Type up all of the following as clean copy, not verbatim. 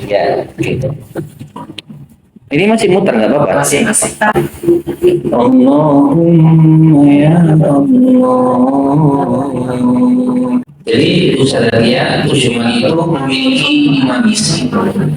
Ya, gitu. Ini masih muter nggak apa-apa? Masih. Allahumma ya Allah. Jadi usaha dia Tujuman itu memiliki 5 misi,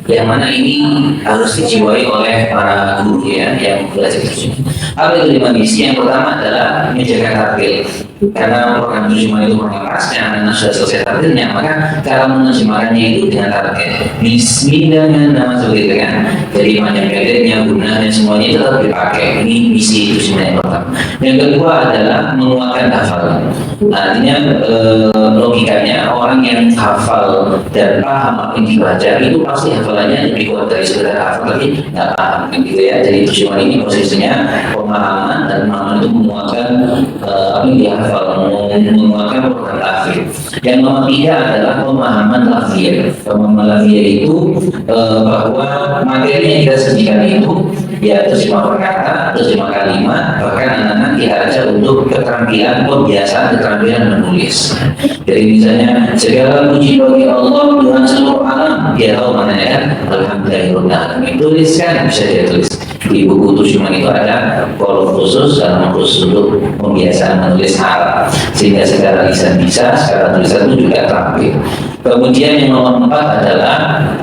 yang mana ini harus dijiwai oleh para guru ya yang belajar Tujuman. Apa itu 5 misi? Yang pertama adalah menjaga target. Karena program Tujuman itu mengemasnya, karena sudah selesai targetnya, maka cara menerjemahkannya itu dengan target. Bismillah nama seperti itu kan. Jadi macam targetnya, gunanya semuanya itu tetap dipakai. Ini misi Tujuman yang pertama. Yang kedua adalah menguatkan hafalan. Artinya logikanya orang yang hafal dan paham apa yang dibaca itu pasti hafalannya lebih kuat dari sekedar hafal tapi nggak paham gitu ya. Jadi Tujuman ini posisinya pemahaman, dan pemahaman itu menguatkan apa yang dihafal, menguatkan program tahfidz. Yang nomor 3 adalah pemahaman lafziyah. Pemahaman lafziyah itu bahwa materi yang kita sajikan itu ya terjemah perkata, terjemah kalimat, bahkan anak-anak diajar untuk keterampilan pembiasaan, keterampilan menulis. Jadi misalnya segala puji bagi Allah Tuhan seluruh alam, dia tahu maknanya kan, alhamdulillah. Tuliskan, bisa dia tulis. Di buku Tujuman itu ada kolom khusus dalam khusus untuk pembiasaan menulis Arab, sehingga secara lisan bisa, secara tulisan itu juga terampil. Kemudian yang nomor 4 adalah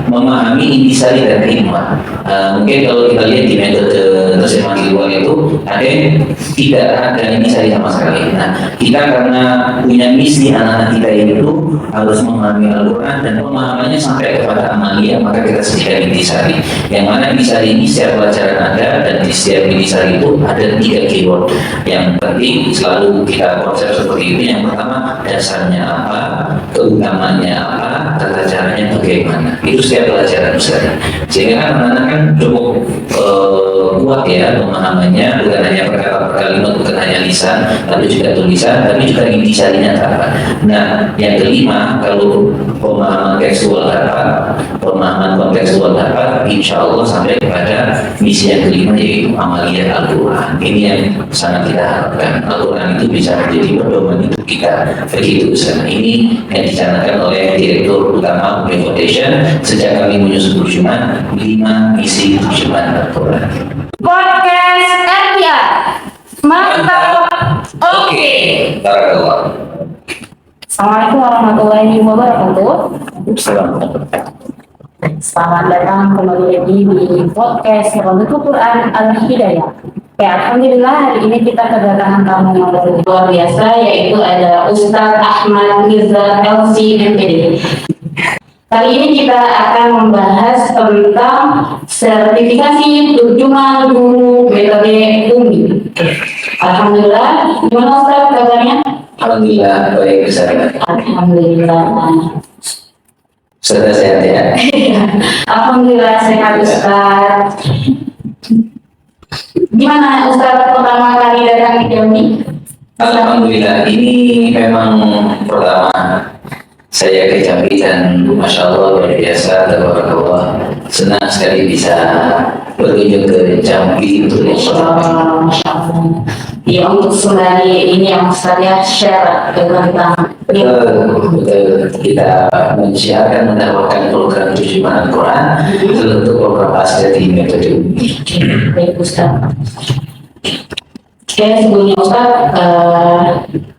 memahami intisari dan hikmah. Mungkin kalau kita lihat di metode terjemahan di luar itu ada yang tidak ada intisari sama sekali. Nah, kita karena punya misi anak-anak kita itu harus memahami Al-Quran dan pemahamannya sampai kepada amalia, maka kita sediakan intisari. Yang mana intisari ini setiap pelajaran ada, dan di setiap intisari itu ada 3 keyword yang penting selalu kita konsep seperti itu. Yang pertama, dasarnya apa, keutamaannya apa, tata caranya bagaimana. Itu setiap pelajaran Ustaz. Sehingga kan anak-anak kan cukup kuat ya pemahamannya, bukan hanya perkata per kalimat, bukan hanya lisan, tapi juga tulisan, tapi juga intisarinya apa. Nah, yang kelima, kalau pemahaman tekstual dapat, pemahaman kontekstual dapat, insya Allah sampai kepada misi yang kelima, yaitu amaliyah Al-Quran. Ini yang sangat kita harapkan. Al-Quran itu bisa menjadi pedoman hidup kita. Begitu Ustaz. Ini yang dicanangkan oleh Direktur Utama UB Foundation sejak kami menyusun Tujuman, 5 misi Tujuman Al-Quran. Podcast RPR. Mantap. Oke. Barakallah. Assalamualaikum warahmatullahi wabarakatuh. Assalamualaikum. Selamat datang kembali lagi di podcast Pondok Quran Al-Hidayah. Ya, alhamdulillah hari ini kita kedatangan tamu yang luar biasa, yaitu ada Ustadz Ahmad Mirza LC MPD. Kali ini kita akan membahas tentang sertifikasi terjemahan guru metode UMI. Alhamdulillah, gimana Ustaz kabarnya? Alhamdulillah, baik Ustaz. Alhamdulillah. Sudah sehat ya? Alhamdulillah sehat Ustaz. Gimana Ustaz pertama kali datang di Jambi? Alhamdulillah, ini memang pertama saya ke Jambi, dan Masya Allah luar biasa, tabarakallah. Senang sekali bisa berkunjung ke Jambi untuk Masya Allah. Ya, untuk sembari ini yang Ustaz ya share tentang betul, kita menyiarkan, mendapatkan program Tujuman Al-Quran untuk program pasca di metode UMI. Baik Ustaz. Oke, sebelumnya Ustaz,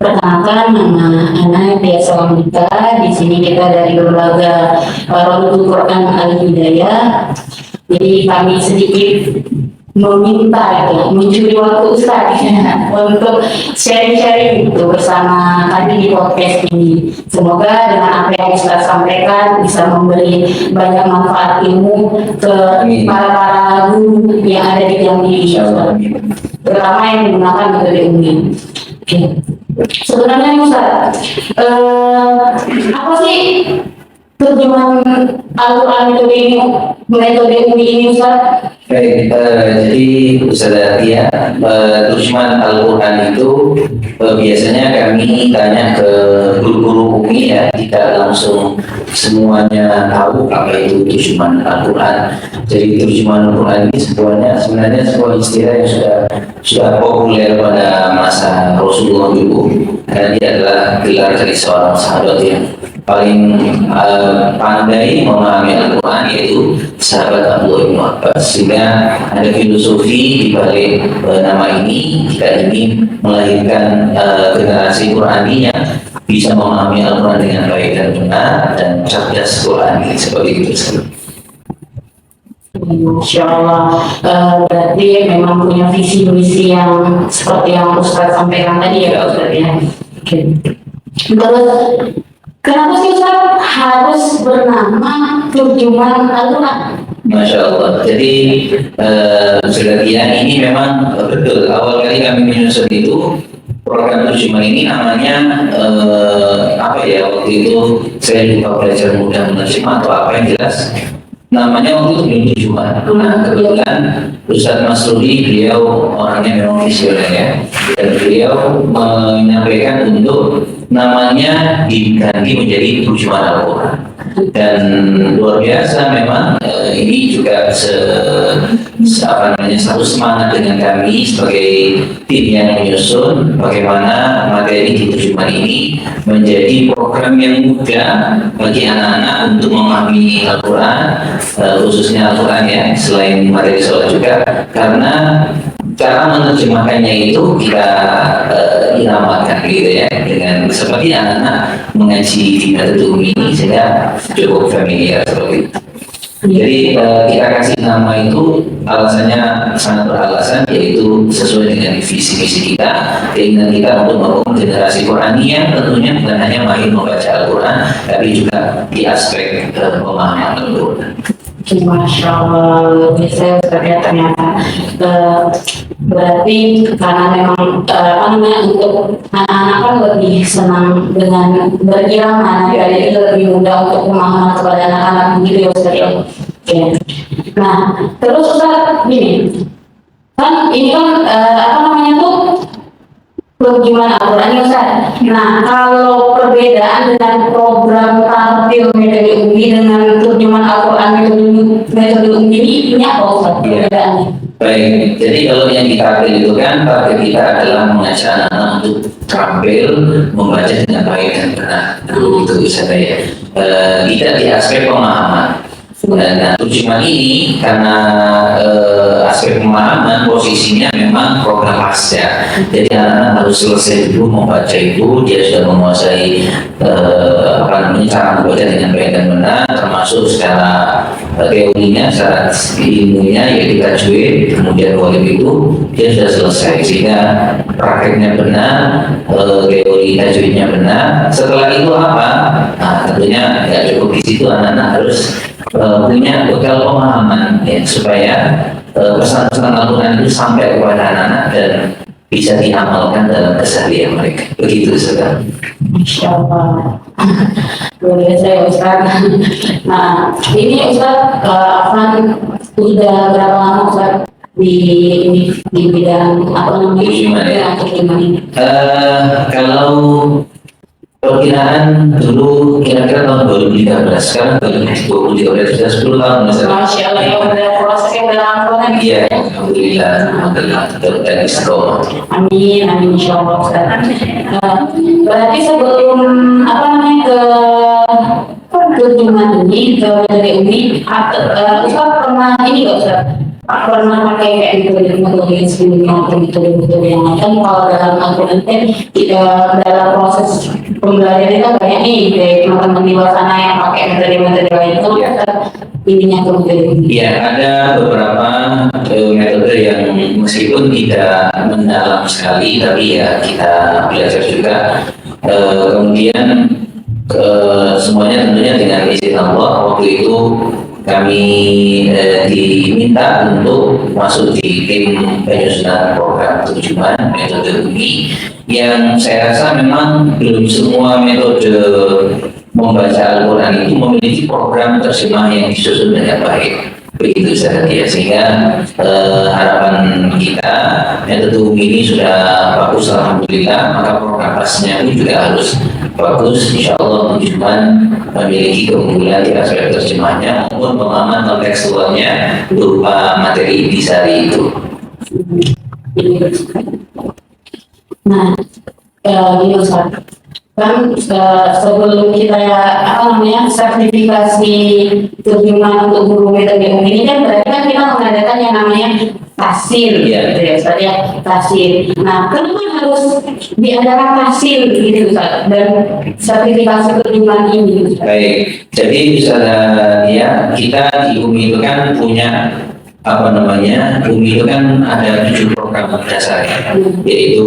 perkenalkan nama anak Dia Salamika. Di sini kita dari lembaga Pondok Quran Al-Hidayah. Jadi kami sedikit meminta ya, mencuri waktu Ustaz ya, untuk sharing-sharing itu bersama kami di podcast ini. Semoga dengan apa yang Ustaz sampaikan bisa memberi banyak manfaat ilmu ke para guru yang ada di Jambi, terutama yang menggunakan metode UMI. Oke. Sebenarnya Ustaz, apa sih terjemahan Al-Quran metode UMI ini Ustaz? Baik, jadi Ustaz Atia, terjemahan Al-Quran itu biasanya kami tanya ke guru-guru UMI ya, tidak langsung semuanya tahu apa itu terjemahan Al-Quran. Jadi terjemahan Al-Quran ini sebenarnya sebuah istilah yang sudah populer pada masa Rasulullah dulu, karena dia adalah gelar dari seorang sahabat yang paling pandai memahami Al-Quran yaitu sahabat Abdullah bin Abbas. Sehingga ada filosofi di balik nama ini. Kita ingin melahirkan generasi Qurani yang bisa memahami Al-Quran dengan baik dan benar dan cerdas Qurani seperti itu. Insya Allah, berarti memang punya visi misi yang seperti yang Ustadz sampaikan tadi ya Ustadz ya. Oke. Terus kenapa sih Ustadz harus bernama Turjuman Al-Quran? Masya Allah. Jadi sekalian ini memang betul. Awal kali kami menyusun itu program terjemahan ini namanya apa ya, waktu itu saya lupa, belajar mudah menerjemah atau apa yang jelas. Namanya waktu itu belum terjemahan. Nah, kebetulan Ustadz Mas Rudi, beliau orangnya memang visioner ya, dan beliau menyampaikan untuk namanya diganti menjadi terjemahan Al-Quran. Dan luar biasa memang ini juga satu semangat dengan kami sebagai tim yang menyusun bagaimana materi di terjemahan ini menjadi program yang mudah bagi anak-anak untuk memahami Al-Quran, khususnya Al-Quran ya, selain materi sholat juga, karena cara menerjemahkannya itu kita iramakan gitu ya, dengan seperti anak-anak mengaji di metode ini sehingga cukup familiar seperti itu. Jadi kita kasih nama itu alasannya sangat beralasan, yaitu sesuai dengan visi misi kita, keinginan kita untuk membangun generasi Qurani yang tentunya bukan hanya mahir membaca Al-Quran, tapi juga di aspek pemahaman Al-Quran. Masya Allah, saya ternyata berarti karena memang apa namanya, untuk anak-anak kan lebih senang dengan berirama, jadi lebih mudah untuk pemahaman kepada anak-anak gitu ya Ustaz ya. Oke. Nah terus Ustaz gini, kan ini kan apa namanya tuh gimana Al-Quran Ustaz. Nah kalau perbedaan dengan program tampil metode umbi dengan terjemahan Al-Quran metode umbi ini apa Ustaz perbedaannya? Baik, jadi kalau yang ditampil itu kan target kita adalah mengajak anak-anak untuk terampil membaca dengan baik dan benar. Itu bisa saya. Tidak di aspek pemahaman. Nah, terjemahan ini karena aspek pemahaman posisinya memang program pasca. Jadi anak-anak harus selesai dulu membaca itu, dia sudah menguasai apa namanya, cara membaca dengan baik dan benar, termasuk secara teorinya, secara ilmunya yaitu tajwid, kemudian wajib itu dia sudah selesai sehingga prakteknya benar, teori tajwidnya benar. Setelah itu apa? Nah, tentunya nggak cukup di situ, anak-anak harus punya bekal pemahaman ya, supaya pesan-pesan Al-Quran itu sampai kepada anak-anak dan bisa diamalkan dalam keseharian mereka. Begitu Ustaz. Masya Allah. Luar biasa ya Ustaz. Nah ini Ustaz Afan sudah berapa lama Ustaz di bidang apa namanya terjemahan ini? Kalau perkiraan dulu kira-kira tahun 2013, sekarang 2013 sudah 10 tahun misalnya. Masya Allah ya, udah prosesnya udah lama banget. Iya, alhamdulillah dan istiqomah. Amin, amin insya Allah Ustaz. Berarti sebelum apa namanya ke terjemahan ini ke metode ini, Ustaz pernah ini nggak Ustaz? Pernah pakai kayak metode yang sebelumnya atau metode yang lain? Kan kalau dalam Al-Quran tidak dalam proses pembelajaran itu banyak nih dari teman-teman di luar sana yang pakai metode-metode lain itu ininya ke metode ini. Iya, ada beberapa metode yang meskipun tidak mendalam sekali, tapi ya kita belajar juga. Kemudian semuanya tentunya dengan izin Allah. Waktu itu kami diminta untuk masuk di tim penyusunan program terjemahan metode ini, yang saya rasa memang belum semua metode membaca Al-Quran itu memiliki program terjemah yang disusun dengan baik. Begitu saja ya, sehingga harapan kita metode ini sudah bagus alhamdulillah, maka program pasnya ini juga harus bagus, insya Allah terjemahan memiliki keunggulan di aspek terjemahnya maupun pemahaman kontekstualnya berupa materi intisari itu. Nah, ini Ustaz, kan sebelum kita sertifikasi terjemahan untuk guru metode ini kan berarti kan kita mengadakan yang namanya tasil Iya. gitu ya Ustaz ya, tasil. Nah, kenapa harus diadakan tasil gitu Ustaz dan sertifikasi terjemahan ini Ustaz? Baik, jadi misalnya ya kita di UMI itu kan punya UMI itu kan ada 7 program dasar ya, yaitu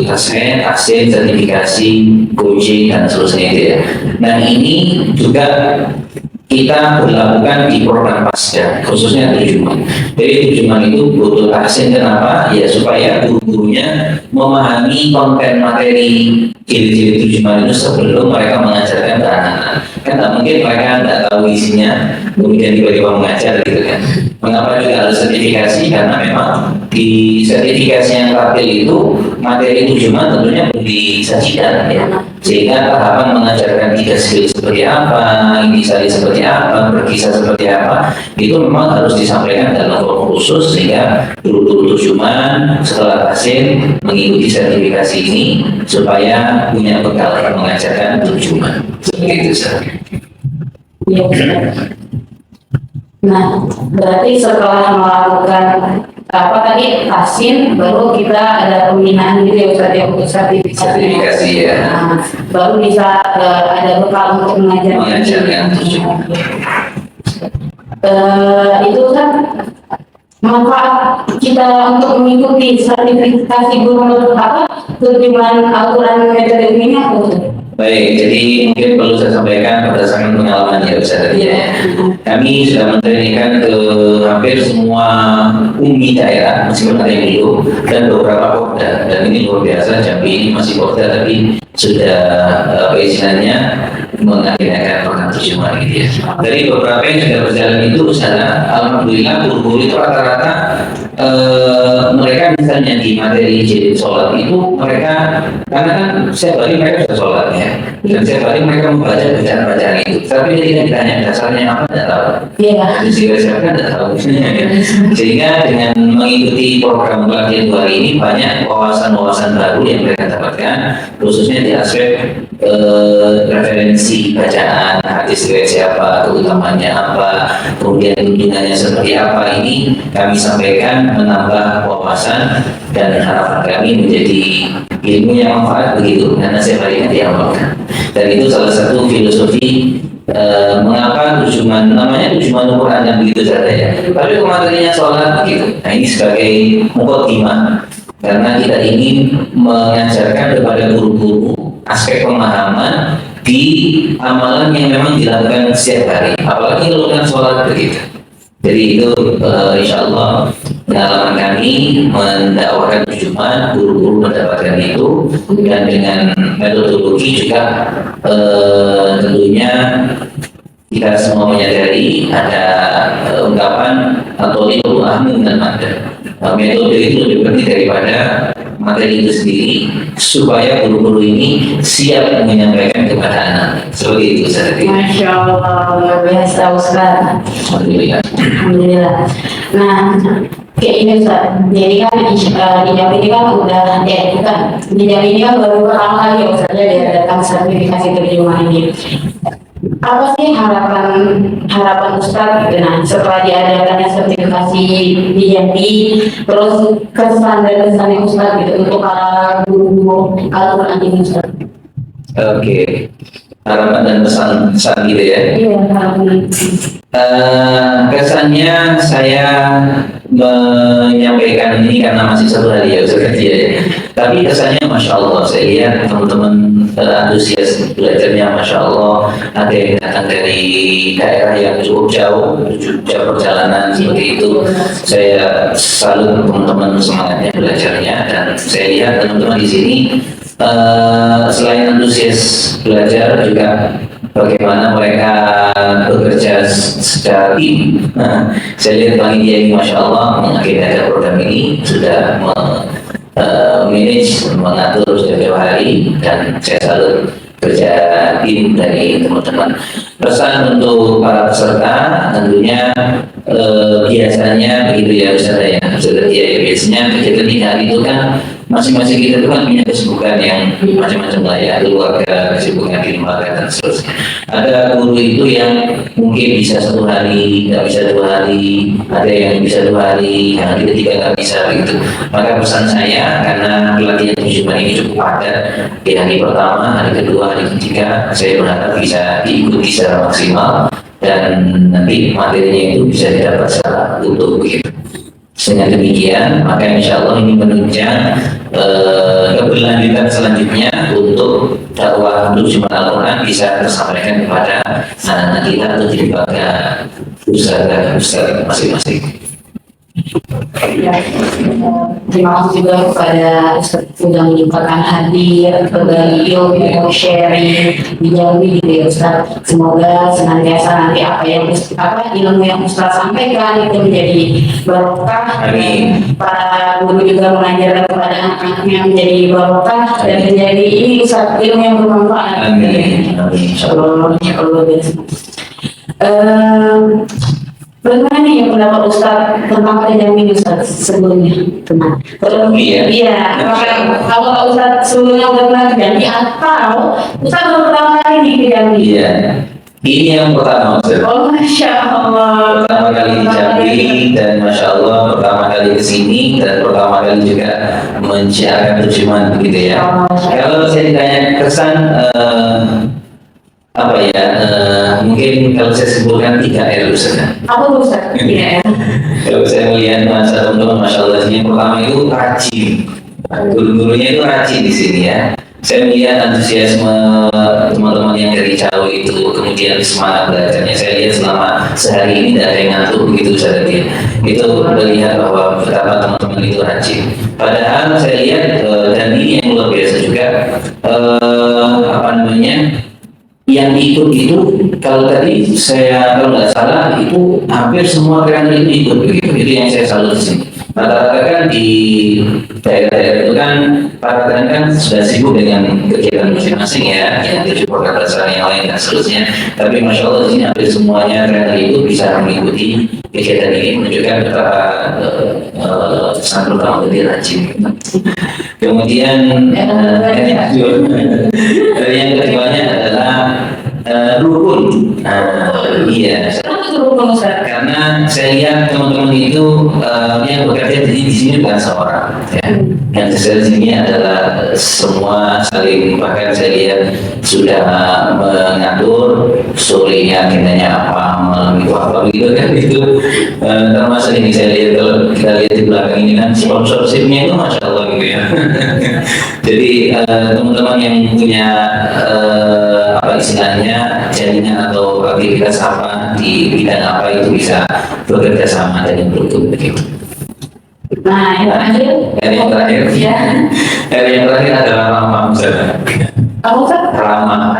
tasen, sertifikasi, coaching dan seterusnya itu ya. Nah ini juga kita berlakukan di program pasca, khususnya terjemahan. Jadi terjemahan itu butuh tasen, kenapa? Ya supaya guru-gurunya memahami konten materi jilid-jilid terjemahan itu sebelum mereka mengajarkan ke anak-anak. Kan tak mungkin mereka tidak tahu isinya, kemudian tiba-tiba mengajar gitu kan. Mengapa juga harus sertifikasi? Karena memang di sertifikasi yang terakhir itu materi terjemahan tentunya belum disajikan ya. Sehingga tahapan mengajarkan 3 skill seperti apa, intisari seperti apa, berkisah seperti apa, itu memang harus disampaikan dalam forum khusus sehingga guru-guru terjemahan setelah tasin mengikuti sertifikasi ini supaya punya bekal mengajarkan terjemahan. Seperti itu Ustaz. Ya, Ustaz. Nah, berarti setelah melakukan apa tadi tasin, baru kita ada pembinaan gitu ya Ustaz ya untuk Sertifikasi ya. Nah, baru bisa ada bekal untuk Mengajarkan terjemahan. Itu kan manfaat kita untuk mengikuti sertifikasi guru terjemahan Al-Quran metode ini apa Ustaz? Baik, jadi mungkin perlu saya sampaikan berdasarkan pengalaman ya Ustaz tadi ya. Kami sudah mentrainingkan ke hampir semua UMI daerah, meskipun ada yang belum, dan beberapa Porda. Dan ini luar biasa, Jambi ini masih Porda, tapi sudah perizinannya mengagendakan program terjemahan gitu ya. Dari beberapa yang sudah berjalan itu, alhamdulillah guru-guru itu rata-rata mereka misalnya di materi jilid sholat itu mereka, karena kan setiap hari mereka sudah sholat ya, dan setiap hari mereka membaca bacaan-bacaan itu, tapi ketika ditanya dasarnya apa tidak tahu. Iya. Siapa tidak tahu. Sehingga dengan mengikuti program pelatihan 2 hari ini banyak wawasan-wawasan baru yang mereka dapatkan, khususnya di aspek referensi bacaan, hadis riwayat siapa, keutamanya apa, kemudian tuntunannya seperti apa, ini kami sampaikan menambah wawasan dan harapan kami menjadi ilmu yang manfaat begitu karena setiap harinya diamalkan. Dan itu salah satu filosofi mengapa terjemahan namanya terjemahan Al-Quran dan begitu saja ya. Tapi materinya sholat begitu. Nah ini sebagai mukadimah karena kita ingin mengajarkan kepada guru-guru aspek pemahaman di amalan yang memang dilakukan setiap hari, apalagi kalau kan sholat begitu. Jadi itu insya Allah pengalaman kami mendakwakan terjemahan, guru-guru mendapatkan itu, dan dengan metodologi juga tentunya kita semua menyadari ada ungkapan atau itu ahmu dan mada. Metode itu lebih penting daripada materi itu sendiri, supaya guru-guru ini siap menyampaikan kepada anak. Seperti itu Ustaz. Masya Allah, luar biasa Ustaz. Alhamdulillah. Alhamdulillah. Nah, kayak ini Ustaz. Jadi kan di Jambi ini kan udah bukan. Di Jambi ini kan baru pertama kali ya Ustaz ya diadakan sertifikasi terjemahan ini. Apa sih harapan Ustaz gitu, nah setelah diadakannya sertifikasi di Jambi, terus kesan dan kesannya Ustaz gitu untuk para guru Al-Quran ini Ustaz? Oke. Harapan dan pesan gitu ya. Iya, harapan. Kesannya saya menyampaikan ini karena masih 1 hari ya Ustaz ya. Tapi kesannya Masya Allah, saya lihat teman-teman antusias belajarnya Masya Allah. Ada yang datang dari daerah yang cukup jauh perjalanan seperti itu. Saya salut teman-teman semangatnya belajarnya, dan saya lihat teman-teman di sini selain antusias belajar juga bagaimana mereka bekerja secara tim. Saya lihat panitia ini Masya Allah mengagendakan program ini, sudah manage, mengatur setiap hari, dan saya salut kerja tim dari teman-teman. Pesan untuk para peserta tentunya biasanya begitu ya Ustaz ya. Biasanya kegiatan 3 hari itu kan masing-masing kita itu kan punya kesibukan yang macam-macam lah ya, keluarga, kesibukan di lembaga dan seterusnya. Ada guru itu yang mungkin bisa 1 hari, nggak bisa 2 hari, ada yang bisa 2 hari, yang ketiga nggak bisa gitu. Maka pesan saya, karena pelatihan terjemahan ini cukup padat di hari pertama, hari kedua, hari ketiga, saya berharap bisa diikuti secara maksimal dan nanti materinya itu bisa didapat secara utuh begitu. Dengan demikian, maka insya Allah ini menunjang keberlanjutan selanjutnya untuk dakwah terjemahan Al-Quran bisa tersampaikan kepada anak-anak kita atau di lembaga usaha masing-masing. Ya, terima kasih juga kepada Ustaz sudah menyempatkan hadir ke beliau mau sharing dijauhi gitu ya Ustaz. Semoga senantiasa nanti ilmu yang Ustaz sampaikan itu menjadi barokah. Amin. Para guru juga mengajarkan kepada anak-anaknya menjadi barokah dan menjadi ini Ustaz ilmu yang bermanfaat. Amin. Amin. Insyaallah. Bagaimana nih pendapat Ustaz tentang penjamin Ustaz sebelumnya? Iya. Kalau Ustaz sebelumnya udah pernah janji atau Ustaz baru pertama kali nih dijami? Iya. Ini yang pertama, Ustaz. Oh, Masya Allah. Pertama kali di Jambi dan Masya Allah pertama kali ke sini dan pertama kali juga menciarkan terjemahan begitu ya. Kalau saya ditanya kesan mungkin kalau saya sebutkan 3 R Ustaz. Apa tuh Ustaz? Iya. Kalau saya melihat masa teman-teman, Masya Allah, yang pertama itu rajin. Guru-gurunya itu rajin di sini ya. Saya melihat antusiasme teman-teman yang dari jauh itu, kemudian semangat belajarnya. Saya lihat selama sehari ini tidak ada yang ngantuk begitu Ustaz dia. Itu melihat bahwa betapa teman-teman itu rajin. Padahal saya lihat dan ini yang luar biasa juga yang ikut itu, kalau tadi saya kalau nggak salah itu hampir semua trainer itu ikut begitu. Itu yang saya salut di sini. Rata-rata kan di daerah-daerah itu kan para trainer kan sudah sibuk dengan kegiatan masing-masing ya, yang tujuh program dasar yang lain dan seterusnya. Tapi Masya Allah di sini hampir semuanya trainer itu bisa mengikuti kegiatan ini, menunjukkan betapa sangat pertama jadi rajin. Kemudian yang keduanya adalah rukun. Iya. Karena saya lihat teman-teman itu yang bekerja di sini bukan seorang. Ya. Yang di sini adalah semua saling, bahkan saya lihat sudah mengatur sorenya agendanya apa, malam itu apa begitu kan itu. Termasuk ini saya lihat kalau kita lihat di belakang ini kan sponsorshipnya itu Masya Allah gitu ya. Jadi teman-teman yang punya istilahnya jaringan atau aktivitas apa di bidang apa itu bisa bekerja sama dengan betul begitu. Nah, yang terakhir adalah ramah Ustaz. Apa Ustaz? Ramah.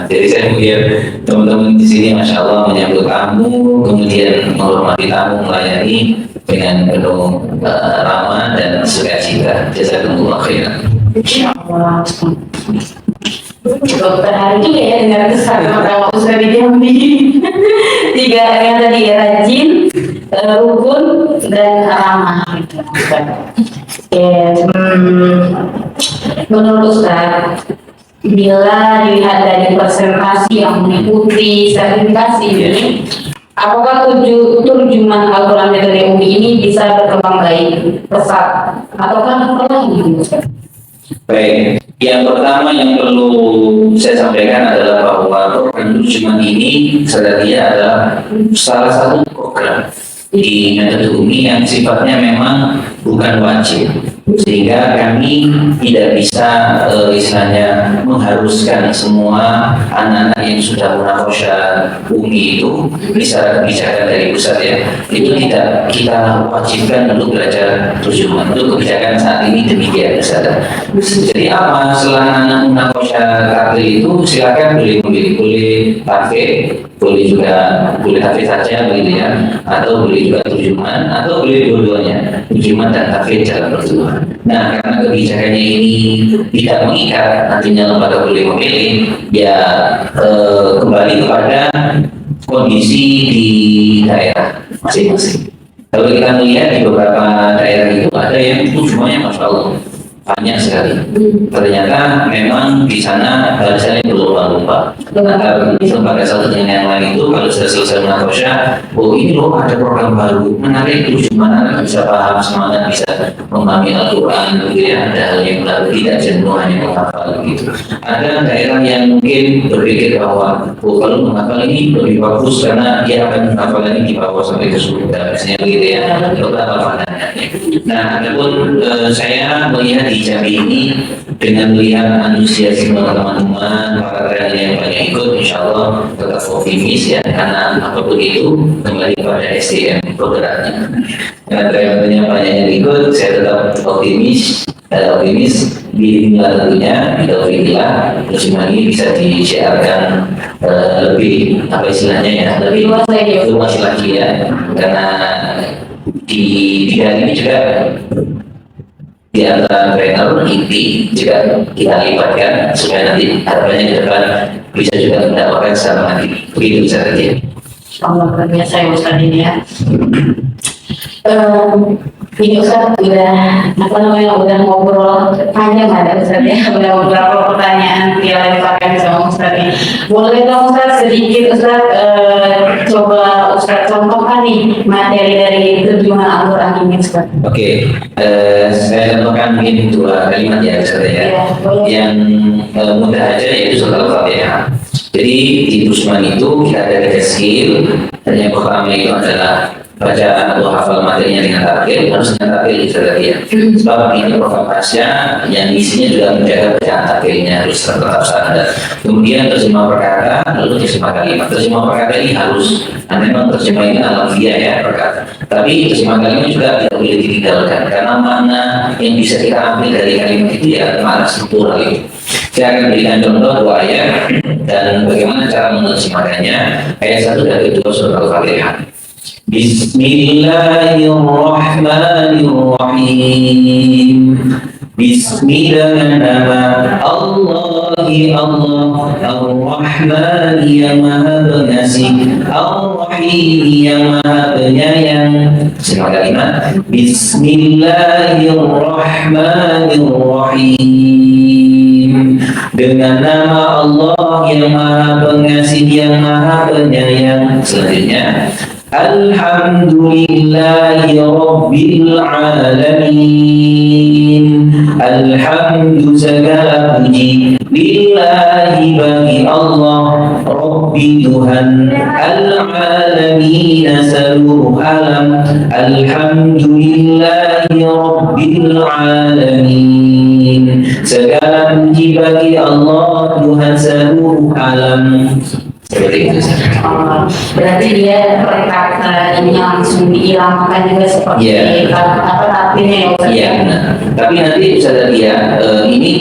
Jadi saya melihat teman-teman di sini Masya Allah menyambut tamu, kemudian menghormati tamu, melayani dengan penuh ramah dan sukacita. Jazakumullah khairan. Insyaallah. Dokter hari juga ya dengan kesan kalau Ustaz di Jambi. 3 yang tadi rajin, rukun dan ramah. Menurut Ustaz, bila dilihat dari presentasi yang mengikuti sertifikasi ini, apakah terjemahan Al-Quran metode UMI ini bisa berkembang baik, pesat, ataukah perlahan gitu? Baik, yang pertama yang perlu saya sampaikan adalah bahwa program terjemahan ini sebenarnya adalah salah satu program di metode UMI yang sifatnya memang bukan wajib, sehingga kami tidak bisa istilahnya mengharuskan semua anak-anak yang sudah munakhosyah UMI itu bisa kebijakan dari pusat ya, itu tidak kita wajibkan untuk belajar terjemahan. Untuk kebijakan saat ini demikian Ustaz. Jadi apa, setelah anak munakhosyah kartu itu silakan boleh pakai, boleh juga boleh tahfidz saja begitu ya, atau boleh juga terjemahan, atau boleh dua-duanya, terjemahan dan tahfidz dalam terjemahan. Nah, karena kebijakannya ini tidak mengikat, nantinya lembaga boleh memilih, ya kembali kepada kondisi di daerah masing-masing. Kalau kita melihat di beberapa daerah itu ada yang terjemahannya Masya Allah banyak sekali. Ternyata memang di sana bahasanya berlomba-lomba. Lembaga satu dengan yang lain itu kalau sudah selesai munakosha, oh ini loh ada program baru, menarik itu gimana bisa paham semangat bisa memahami Al-Quran gitu ya, ada hal yang baru tidak jenuh hanya menghafal gitu. Ada daerah yang mungkin berpikir bahwa oh kalau menghafal ini lebih bagus karena dia akan menghafal ini di bawah sampai ke surga misalnya gitu ya, beberapa pandangannya. Nah, adapun saya melihat di Jambi ini dengan melihat antusiasme teman-teman, para trainer yang banyak ikut, insya Allah tetap optimis ya, karena apapun itu kembali pada SDM programnya. Karena trainernya banyak yang ikut, saya tetap optimis bismillah tentunya, bismillah terus ini bisa disiarkan lebih apa istilahnya ya, lebih luas lagi ya, karena di bidang ini juga di antara trainer inti juga kita libatkan supaya nanti harapannya ke depan bisa juga mendapatkan secara mati. Begitu bisa terjadi. Allah luar biasa ya Ustaz ini ya. Ini Ustaz udah ngobrol panjang ada Ustaz ya, udah beberapa pertanyaan yang dipakai sama Ustaz ini. Boleh dong Ustaz sedikit Ustaz coba Ustaz contohkan nih materi dari terjemahan Al-Quran ini Ustaz. Oke, saya contohkan mungkin 2 kalimat ya Ustaz ya, yang mudah aja yaitu surat Al-Fatihah. Jadi di Busman itu kita ada 3 skill, dan yang pertama itu adalah baca atau hafal materinya dengan target, harus dengan target itu tadi ya. Sebab ini program pasca yang isinya juga menjaga bacaan targetnya harus tetap standar. Kemudian terjemah perkata, lalu terjemah kalimat. Terjemah perkata ini harus, nah memang terjemah ini alfiah ya perkata. Tapi terjemah kalimat juga tidak boleh ditinggalkan karena makna yang bisa kita ambil dari kalimat itu ya makna struktural itu. Saya akan berikan contoh 2 ayat dan bagaimana cara menerjemahkannya. Ayat 1 dan 2 surat Al-Fatihah. Bismillahirrahmanirrahim. Bismillah nama Allah Ar-Rahman yang Maha Pengasih, Ar-Rahim yang Maha Penyayang. Semua kalimat. Bismillahirrahmanirrahim. Dengan nama Allah yang Maha Pengasih yang Maha Penyayang. Selanjutnya, Alhamdulillahi Rabbil Alamin. Alhamdu segala puji lillahi bagi Allah, Rabbi Tuhan Al-Alamin seluruh alam. Alhamdulillahi Rabbil Alamin. Segala puji bagi Allah Tuhan seluruh alam. Seperti itu. Berarti dia perkata ini langsung diilangkan juga seperti apa artinya ya Ustaz? Iya benar. Tapi nanti bisa tadi ya, ini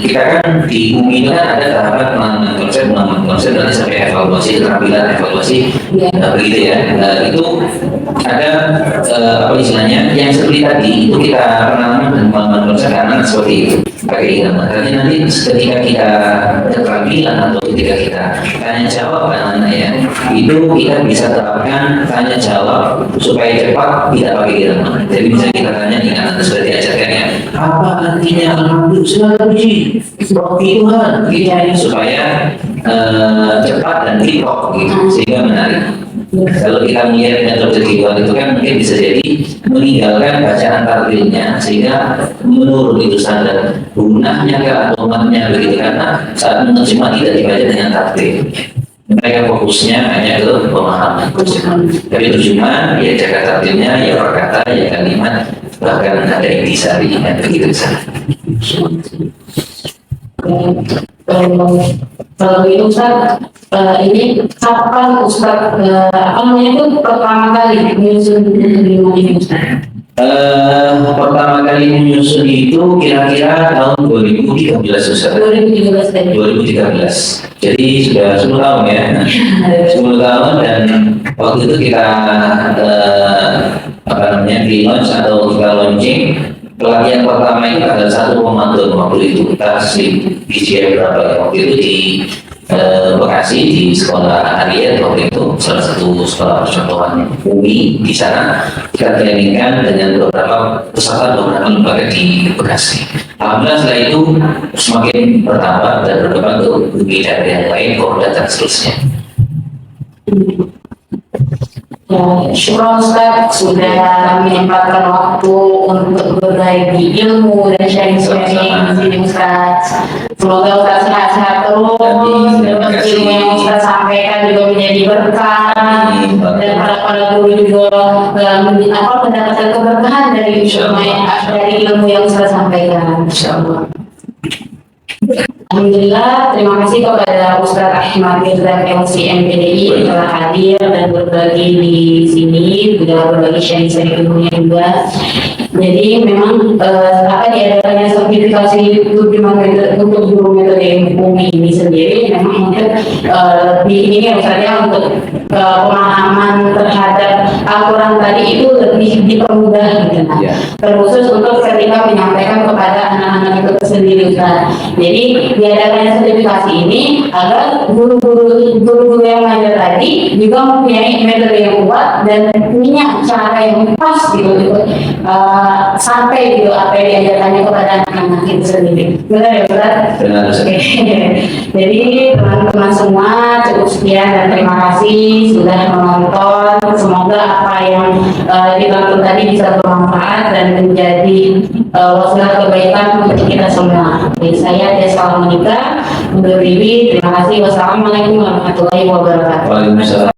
kita kan di UMI kan ada tahapan pengembangan konsep nanti sampai evaluasi keterampilan evaluasi begitu ya. Itu ada apa istilahnya yang seperti tadi itu kita penanaman pengembangan konsep karena seperti itu pakai ilmu. Karena nanti ketika kita keterampilan atau ketika kita tanya jawab anak-anak ya, itu kita bisa terapkan tanya jawab supaya cepat tidak pakai ilmu. Jadi bisa kita tanya nih anak sudah diajarkan ya, apa artinya alhamdulillah puji Rabbi Tuhan gitu ya, supaya cepat dan tiktok gitu sehingga menarik. Kalau kita melihat metode kejiwaan itu kan mungkin bisa jadi meninggalkan bacaan tartilnya sehingga menurun itu standar gunanya atau maknanya begitu, karena saat menerjemah tidak dibaca dengan tartil. Mereka fokusnya hanya ke pemahaman. Tapi terjemahan ya jaga tartilnya, ya perkata, ya kalimat, bahkan ada intisari dan begitu saja. Kalau itu Ustaz, ini kapan Ustaz itu pertama kali menyusun ilmu ini Ustaz? Pertama kali menyusun itu kira-kira tahun 2013 Ustaz. 2013. Jadi sudah 10 tahun ya. 10 tahun dan waktu itu kita pre-launch atau kita launching pelatihan pertama itu tanggal 1 Ramadan waktu itu kita BCM berapa ya waktu itu di Bekasi di sekolah Arya waktu itu salah satu sekolah percontohan UI di sana kita trainingkan dengan beberapa peserta beberapa lembaga di Bekasi. Alhamdulillah setelah itu semakin bertambah dan berkembang ke bidang yang lain, Polda dan seterusnya. Ya, syukur Ustaz sudah menyempatkan waktu untuk berbagi ilmu dan sharing-sharing di sini Ustaz. Semoga Ustaz sehat-sehat terus dan ilmu yang Ustaz sampaikan juga menjadi berkah dan para guru juga mendapatkan keberkahan dari ilmu yang Ustaz sampaikan. Insyaallah. Alhamdulillah, terima kasih kepada Ustaz Ahmad Mirza LC MPDI yang telah hadir dan berbagi di sini, juga berbagi sharing-sharing ilmunya juga. Jadi memang diadakannya sertifikasi untuk guru metode UMI ini sendiri memang mungkin di ini misalnya untuk pemahaman terhadap Al-Quran tadi itu lebih dipermudah gitu. Terkhusus untuk ketika menyampaikan kepada anak-anak itu sendiri Ustaz. Jadi diadakannya sertifikasi ini agar guru-guru yang mengajar tadi juga mempunyai metode yang kuat dan punya cara yang pas gitu. Sampai gitu apa yang diajarkannya kepada anak-anak itu sendiri. Benar ya Ustaz? Benar. Oke. Jadi teman-teman semua cukup sekian dan terima kasih sudah menonton. Semoga apa yang ditonton tadi bisa bermanfaat dan menjadi wasilah kebaikan untuk kita semua. Jadi saya Desa Monika undur diri. Terima kasih. Wassalamualaikum warahmatullahi wabarakatuh. Waalaikumsalam.